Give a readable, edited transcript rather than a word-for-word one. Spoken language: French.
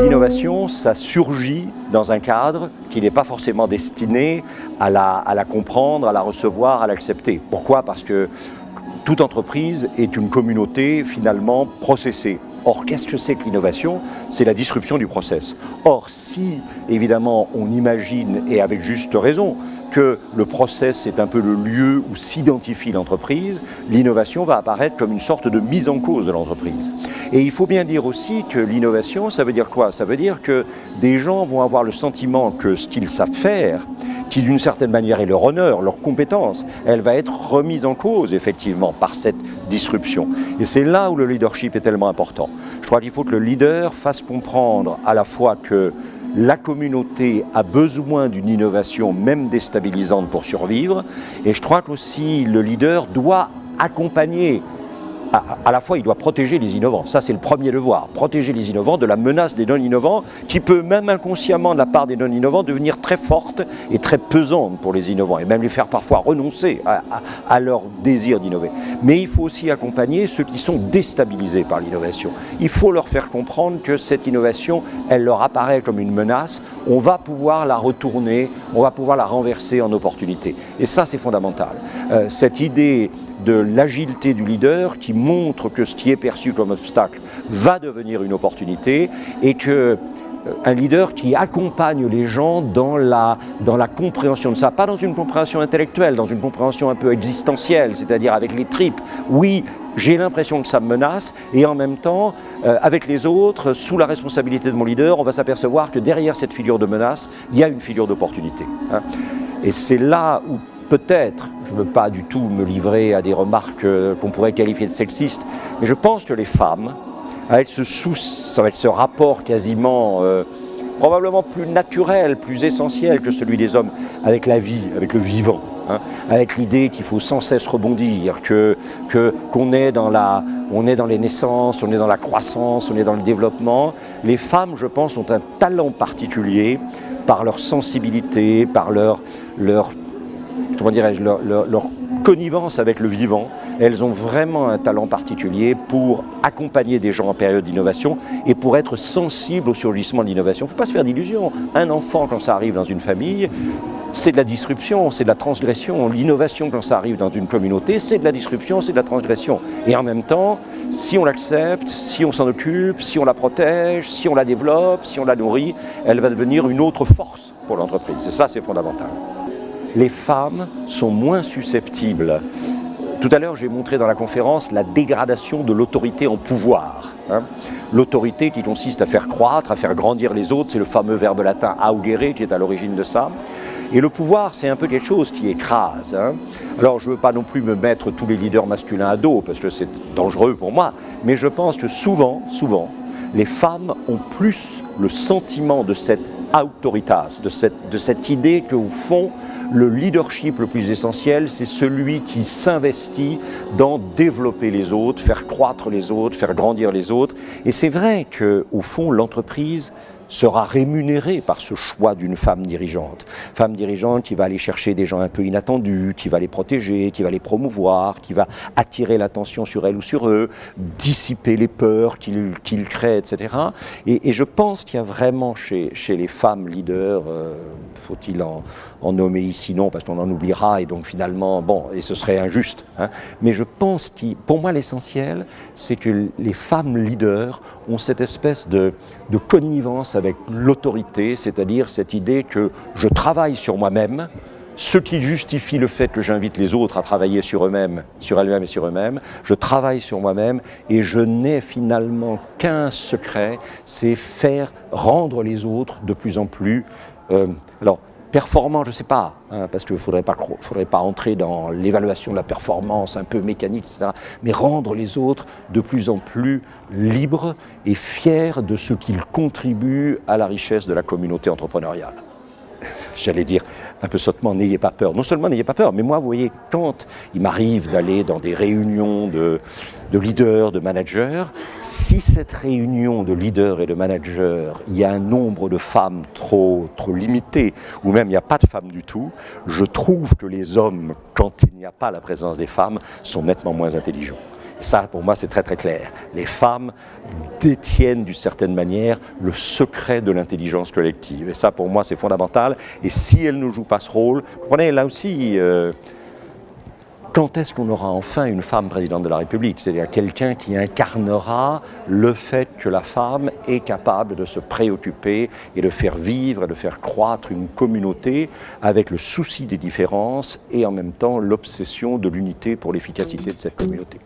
L'innovation, ça surgit dans un cadre qui n'est pas forcément destiné à la comprendre, à la recevoir, à l'accepter. Pourquoi? Parce que toute entreprise est une communauté finalement processée. Or, qu'est-ce que c'est que l'innovation? C'est la disruption du process. Or, si évidemment on imagine, et avec juste raison, que le process est un peu le lieu où s'identifie l'entreprise, l'innovation va apparaître comme une sorte de mise en cause de l'entreprise. Et il faut bien dire aussi que l'innovation, ça veut dire quoi? Ça veut dire que des gens vont avoir le sentiment que ce qu'ils savent faire, qui d'une certaine manière est leur honneur, leur compétence, elle va être remise en cause effectivement par cette disruption. Et c'est là où le leadership est tellement important. Je crois qu'il faut que le leader fasse comprendre à la fois que la communauté a besoin d'une innovation même déstabilisante pour survivre, et je crois qu'aussi le leader doit accompagner. À la fois, il doit protéger les innovants. Ça, c'est le premier devoir. Protéger les innovants de la menace des non-innovants qui peut, même inconsciemment de la part des non-innovants, devenir très forte et très pesante pour les innovants et même les faire parfois renoncer à leur désir d'innover. Mais il faut aussi accompagner ceux qui sont déstabilisés par l'innovation. Il faut leur faire comprendre que cette innovation, elle leur apparaît comme une menace. On va pouvoir la retourner, on va pouvoir la renverser en opportunité. Et ça, c'est fondamental. Cette idée de l'agilité du leader qui montre que ce qui est perçu comme obstacle va devenir une opportunité et que un leader qui accompagne les gens dans la compréhension de ça, pas dans une compréhension intellectuelle, dans une compréhension un peu existentielle, c'est-à-dire avec les tripes. Oui, j'ai l'impression que ça me menace et en même temps, avec les autres, sous la responsabilité de mon leader, on va s'apercevoir que derrière cette figure de menace, il y a une figure d'opportunité. Et c'est là où peut-être, je ne veux pas du tout me livrer à des remarques qu'on pourrait qualifier de sexistes, mais je pense que les femmes, avec ce rapport quasiment, probablement plus naturel, plus essentiel que celui des hommes, avec la vie, avec le vivant, avec l'idée qu'il faut sans cesse rebondir, qu'on est on est dans les naissances, on est dans la croissance, on est dans le développement. Les femmes, je pense, ont un talent particulier par leur sensibilité, par leur comment dirais-je, leur connivence avec le vivant. Elles ont vraiment un talent particulier pour accompagner des gens en période d'innovation et pour être sensibles au surgissement de l'innovation. Il ne faut pas se faire d'illusions. Un enfant, quand ça arrive dans une famille, c'est de la disruption, c'est de la transgression. L'innovation, quand ça arrive dans une communauté, c'est de la disruption, c'est de la transgression. Et en même temps, si on l'accepte, si on s'en occupe, si on la protège, si on la développe, si on la nourrit, elle va devenir une autre force pour l'entreprise. Et ça, c'est fondamental. Les femmes sont moins susceptibles. Tout à l'heure, j'ai montré dans la conférence la dégradation de l'autorité en pouvoir. L'autorité qui consiste à faire croître, à faire grandir les autres, c'est le fameux verbe latin augere qui est à l'origine de ça. Et le pouvoir, c'est un peu quelque chose qui écrase. Alors, je ne veux pas non plus me mettre tous les leaders masculins à dos, parce que c'est dangereux pour moi, mais je pense que souvent, les femmes ont plus le sentiment de cette autoritas, de cette idée qu'au fond, le leadership le plus essentiel, c'est celui qui s'investit dans développer les autres, faire croître les autres, faire grandir les autres. Et c'est vrai qu'au fond, l'entreprise sera rémunérée par ce choix d'une femme dirigeante. Femme dirigeante qui va aller chercher des gens un peu inattendus, qui va les protéger, qui va les promouvoir, qui va attirer l'attention sur elle ou sur eux, dissiper les peurs qu'ils créent, etc. Et je pense qu'il y a vraiment chez les femmes leaders, faut-il en nommer ici non, parce qu'on en oubliera, et donc finalement, bon, et ce serait injuste. Mais je pense que, pour moi, l'essentiel, c'est que les femmes leaders ont cette espèce de connivence avec l'autorité, c'est-à-dire cette idée que je travaille sur moi-même, ce qui justifie le fait que j'invite les autres à travailler sur eux-mêmes, sur elles-mêmes et sur eux-mêmes. Je travaille sur moi-même et je n'ai finalement qu'un secret, c'est rendre les autres de plus en plus, performant, je ne sais pas, parce qu'il ne faudrait pas entrer dans l'évaluation de la performance un peu mécanique, etc., mais rendre les autres de plus en plus libres et fiers de ce qu'ils contribuent à la richesse de la communauté entrepreneuriale. J'allais dire un peu sottement, n'ayez pas peur. Non seulement n'ayez pas peur, mais moi, vous voyez, quand il m'arrive d'aller dans des réunions de leaders, de managers. Si cette réunion de leaders et de managers, il y a un nombre de femmes trop limité, ou même il n'y a pas de femmes du tout, je trouve que les hommes, quand il n'y a pas la présence des femmes, sont nettement moins intelligents. Ça, pour moi, c'est très très clair. Les femmes détiennent d'une certaine manière le secret de l'intelligence collective. Et ça, pour moi, c'est fondamental. Et si elles ne jouent pas ce rôle, vous comprenez, là aussi, quand est-ce qu'on aura enfin une femme présidente de la République? C'est-à-dire quelqu'un qui incarnera le fait que la femme est capable de se préoccuper et de faire vivre et de faire croître une communauté avec le souci des différences et en même temps l'obsession de l'unité pour l'efficacité de cette communauté.